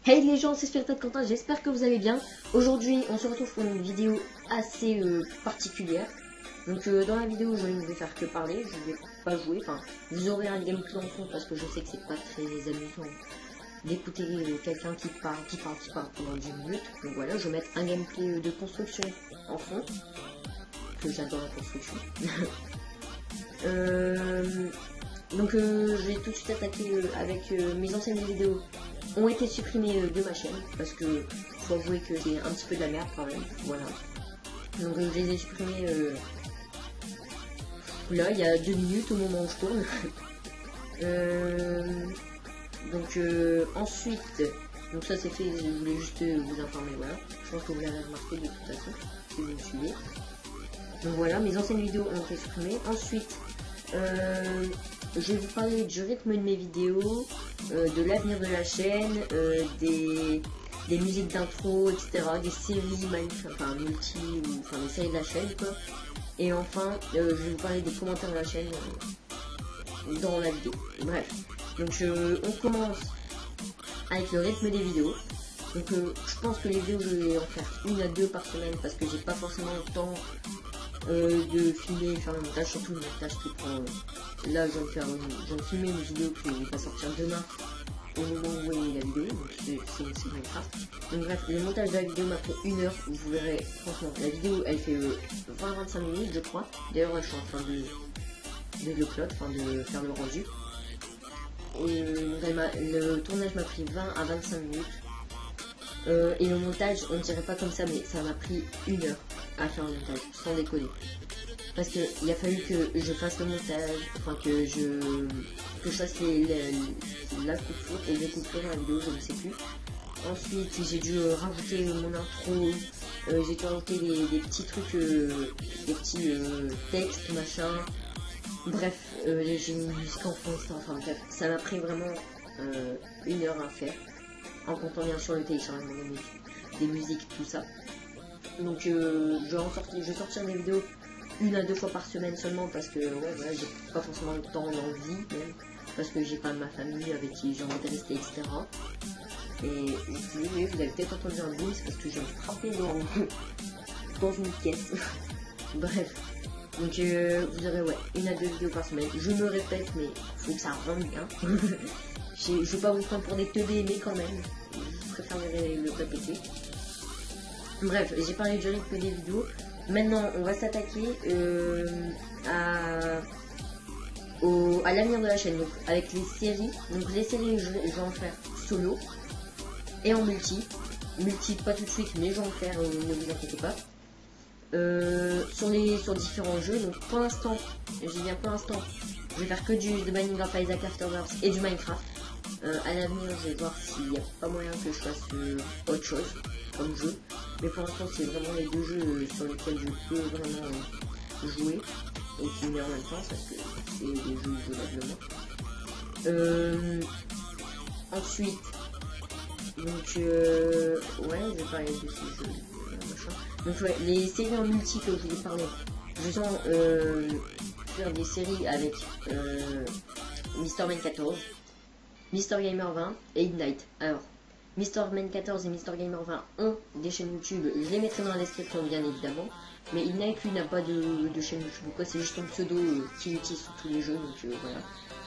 Hey les gens, c'est Spirited Quentin, j'espère que vous allez bien. Aujourd'hui, on se retrouve pour une vidéo assez particulière. Donc dans la vidéo, je ne vais faire que parler, je vais pas jouer. Enfin, vous aurez un gameplay en fond parce que je sais que c'est pas très amusant d'écouter quelqu'un qui parle pendant 10 minutes. Donc voilà, je vais mettre un gameplay de construction en fond, que j'adore la construction. Donc je vais tout de suite attaquer avec mes anciennes vidéos ont été supprimées de ma chaîne parce que faut avouer que c'est un petit peu de la merde quand même, voilà. Donc je les ai supprimées là il y a 2 minutes au moment où je tourne. Donc ensuite, donc ça c'est fait, je voulais juste vous informer, voilà. Je pense que vous l'avez remarqué de toute façon si vous me suivez. Donc voilà, mes anciennes vidéos ont été supprimées. Ensuite, je vais vous parler du rythme de mes vidéos, de l'avenir de la chaîne, des musiques d'intro, etc., des séries enfin multi, enfin des séries de la chaîne quoi. Et enfin, je vais vous parler des commentaires de la chaîne dans la vidéo. Bref, donc on commence avec le rythme des vidéos. Donc je pense que les vidéos je vais en faire 1 à 2 par semaine parce que j'ai pas forcément le temps de filmer, faire le montage, surtout le montage qui prend. Là je viens de filmer une vidéo qui va sortir demain au moment où vous voyez la vidéo, donc c'est Minecraft. Donc bref, le montage de la vidéo m'a pris 1 heure, vous verrez, franchement, la vidéo elle fait 20-25 minutes je crois. D'ailleurs je suis en train de l'upload, enfin de faire le rendu. Et le tournage m'a pris 20 à 25 minutes. Et le montage, on ne dirait pas comme ça, mais ça m'a pris 1 heure à faire le montage, sans déconner. Parce que il a fallu que je fasse le montage, enfin que je fasse la coupure et les coupures dans la vidéo, je ne sais plus. Ensuite, j'ai dû rajouter mon intro, j'ai dû rajouter des petits trucs, des petits textes, machin. Bref, j'ai une musique en fond, enfin bref, ça m'a pris vraiment 1 heure à faire. En comptant bien sûr le téléchargement des musiques, tout ça. Donc je vais sortir des vidéos 1 à 2 fois par semaine seulement parce que ouais, voilà, j'ai pas forcément le temps, l'envie même, parce que j'ai pas ma famille avec qui j'ai envie de rester, etc. Et vous avez peut-être entendu un boom, c'est parce que j'ai frappé dans une pièce. Bref, donc vous aurez ouais 1 à 2 vidéos par semaine. Je me répète, mais faut que ça rentre bien. Je vais pas vous prendre pour des teubés, mais quand même, je préférerais le répéter. Bref, j'ai parlé du rythme des vidéos. Maintenant, on va s'attaquer à l'avenir de la chaîne, donc avec les séries. Donc les séries, je vais en faire solo et en multi. Multi, pas tout de suite, mais je vais en faire, ne vous inquiétez pas. Sur différents jeux. Donc pour l'instant, je vais faire que The Binding of Isaac Afterbirth et du Minecraft. À l'avenir, je vais voir s'il n'y a pas moyen que je fasse autre chose comme jeu. Mais pour l'instant, c'est vraiment les 2 jeux sur lesquels je peux vraiment jouer et filmer en même temps, parce que c'est des jeux jouables. Ensuite, donc ouais, je vais parler de ces jeux, machin. Donc ouais, les séries en multi que je voulais parler, je sens faire des séries avec MrMan14, MrGamer20 et Ignite. Alors, MrMan14 et MrGamer20 ont des chaînes YouTube, je les mettrai dans la description bien évidemment. Mais Ignite lui n'a pas de chaîne YouTube ou quoi, c'est juste un pseudo qu'il utilise sur tous les jeux, donc voilà.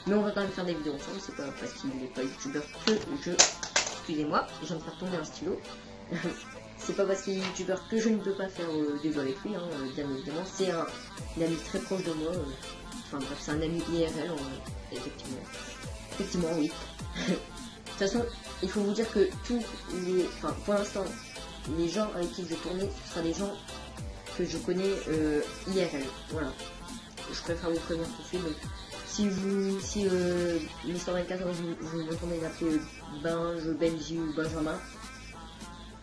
Mais on va quand même faire des vidéos ensemble, c'est pas parce qu'il n'est pas youtubeur que je... Excusez-moi, je viens de faire tomber un stylo. C'est pas parce qu'il est youtubeur que je ne peux pas faire des jeux avec lui, hein, bien évidemment. C'est un ami très proche de moi, enfin bref, c'est un ami IRL, effectivement. Effectivement, oui. De toute façon, il faut vous dire que tous les... Enfin, pour l'instant, les gens avec qui je vais tourner, ce sera des gens que je connais IRL. Voilà. Je préfère vous prévenir tout de suite. Donc, si MrMan14 vous m'entendez l'appeler Binge, Benji ou Benjamin,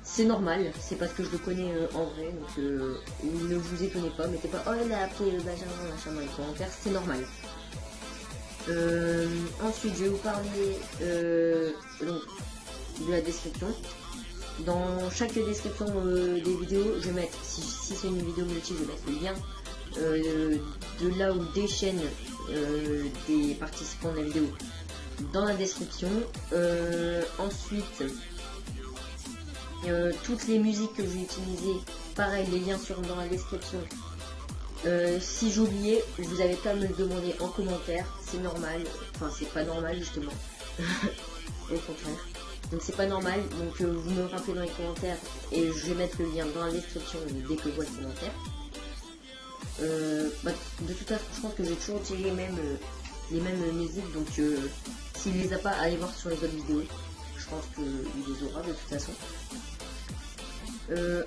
c'est normal. C'est parce que je le connais en vrai. Donc, ne vous étonnez pas. Mettez pas, oh, elle a appelé Benjamin, machin, dans les commentaires. C'est normal. Ensuite, je vais vous parler donc, de la description. Dans chaque description des vidéos, je vais mettre, si c'est une vidéo multi, je vais mettre le lien de là ou des chaînes des participants de la vidéo dans la description. Ensuite, toutes les musiques que j'ai utilisées, pareil, les liens seront dans la description. Si j'oubliais, vous avez pas à me le demander en commentaire, c'est normal, enfin c'est pas normal justement, au contraire. Donc c'est pas normal, donc vous me rappelez dans les commentaires et je vais mettre le lien dans la description dès que je vois le commentaire. De toute façon, je pense que j'ai toujours tiré les mêmes musiques, donc s'il les a pas, allez voir sur les autres vidéos. Je pense qu'il les aura de toute façon.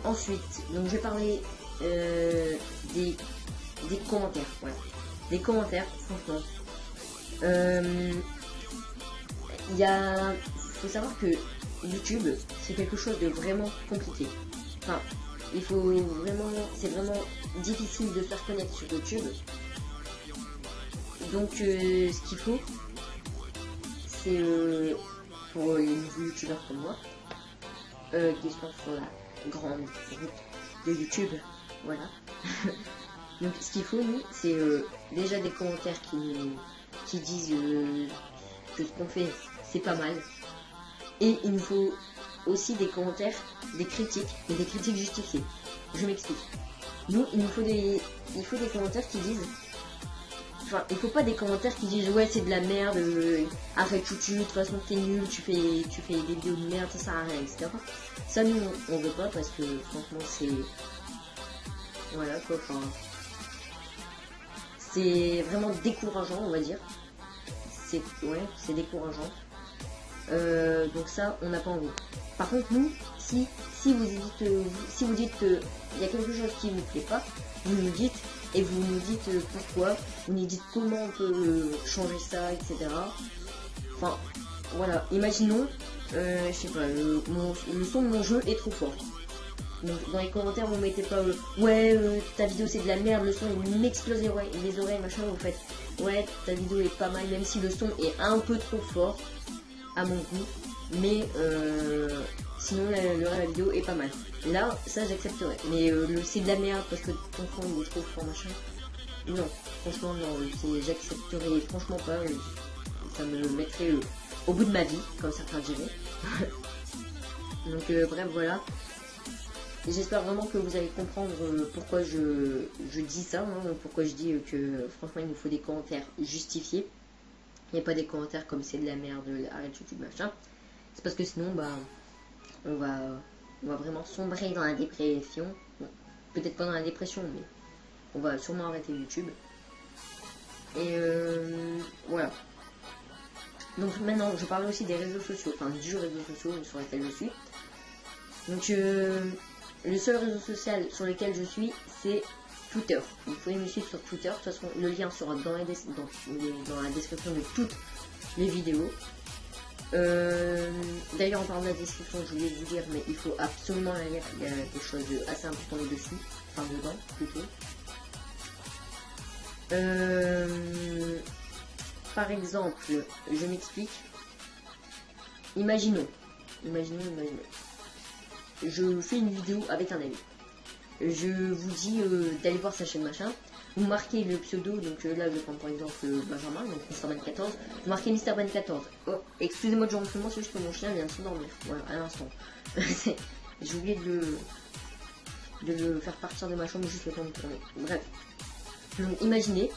Ensuite, donc je vais parler des commentaires. Voilà. Des commentaires, franchement. Faut savoir que YouTube, c'est quelque chose de vraiment compliqué. Enfin, il faut vraiment, c'est vraiment difficile de faire connaître sur YouTube. Donc, ce qu'il faut, c'est pour les youtubeurs comme moi, qui sont sur la grande route de YouTube, voilà. Donc, ce qu'il faut, nous, c'est déjà des commentaires qui disent que ce qu'on fait, c'est pas mal. Et il nous faut aussi des commentaires, des critiques, mais des critiques justifiées. Je m'explique. Nous, il faut des commentaires qui disent... Enfin, il faut pas des commentaires qui disent ouais c'est de la merde, arrête YouTube, de toute façon t'es nul, tu fais des vidéos de merde, ça sert à rien, etc. Ça nous on veut pas parce que franchement c'est... Voilà quoi, enfin... C'est vraiment décourageant on va dire. C'est décourageant. Donc ça on n'a pas envie. Par contre nous, si vous dites qu'il y a quelque chose qui ne vous plaît pas, vous nous dites et vous nous dites pourquoi, vous nous dites comment on peut changer ça, etc. Enfin voilà, imaginons, je sais pas, le son de mon jeu est trop fort. Donc dans les commentaires vous mettez pas ouais ta vidéo c'est de la merde, le son il m'explose les oreilles machin, vous faites ouais ta vidéo est pas mal même si le son est un peu trop fort à mon goût, mais sinon le reste de la vidéo est pas mal. Là ça j'accepterais, mais c'est de la merde parce que ton son il est trop fort machin, non franchement non, j'accepterais franchement pas, ça me mettrait au bout de ma vie comme certains diraient. Donc bref voilà. J'espère vraiment que vous allez comprendre pourquoi je dis ça, hein, pourquoi je dis que franchement il nous faut des commentaires justifiés. Il n'y a pas des commentaires comme c'est de la merde, arrête YouTube machin. C'est parce que sinon bah on va vraiment sombrer dans la dépression. Bon, peut-être pas dans la dépression mais on va sûrement arrêter YouTube. Et voilà. Donc maintenant je parle aussi des réseaux sociaux, enfin du réseau social sur lequel je suis. Donc le seul réseau social sur lequel je suis, c'est Twitter. Vous pouvez me suivre sur Twitter. De toute façon, le lien sera dans la description de toutes les vidéos. D'ailleurs, en parlant de la description, je voulais vous dire, mais il faut absolument la lire. Il y a des choses assez importantes dessus. Enfin, dedans, plutôt. Par exemple, je m'explique. Imaginons. Je fais une vidéo avec un ami. Je vous dis d'aller voir sa chaîne machin. Vous marquez le pseudo, donc là je prends par exemple Benjamin, donc Mr.Ben14. Vous marquez Mr.Ben14. Oh, excusez-moi de gentillement, c'est juste que mon chien vient de s'endormir. Voilà, à l'instant. J'ai oublié de le faire partir de ma chambre juste le temps de tourner. Bref. Donc imaginez,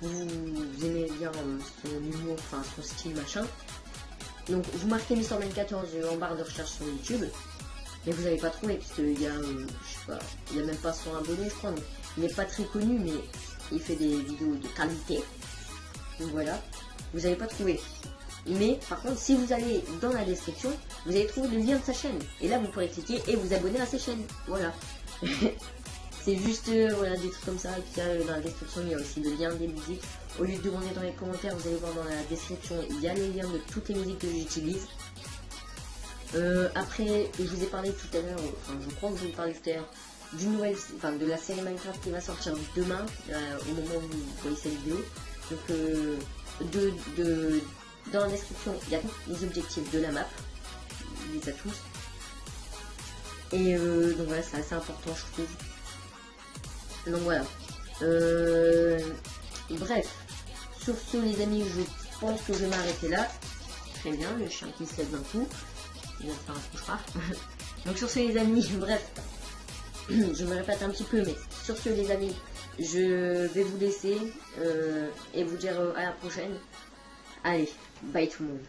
vous aimez bien son humour, enfin son style machin. Donc vous marquez Mr.Ben14 en barre de recherche sur YouTube. Mais vous n'avez pas trouvé parce qu'il y a, je sais pas, il y a même pas 100 abonnés je crois, donc il n'est pas très connu mais il fait des vidéos de qualité. Donc voilà, vous n'avez pas trouvé. Mais par contre si vous allez dans la description, vous allez trouver le lien de sa chaîne. Et là vous pourrez cliquer et vous abonner à sa chaîne. Voilà. C'est juste voilà, des trucs comme ça qu'il y a dans la description, il y a aussi le lien des musiques. Au lieu de demander dans les commentaires, vous allez voir dans la description, il y a le lien de toutes les musiques que j'utilise. Après, je vous ai parlé tout à l'heure, enfin je crois que je vous ai parlé tout à l'heure d'une nouvelle, enfin de la série Minecraft qui va sortir demain, au moment où vous voyez cette vidéo. Donc dans la description, il y a tous les objectifs de la map, il les a tous. Et donc voilà, c'est assez important je trouve. Donc voilà. Bref, sur ce les amis, je pense que je vais m'arrêter là. Très bien, le chien qui se lève d'un coup. il vient de faire un cauchemar. Donc sur ce les amis, bref, je me répète un petit peu, mais sur ce les amis, je vais vous laisser et vous dire à la prochaine. Allez, bye tout le monde.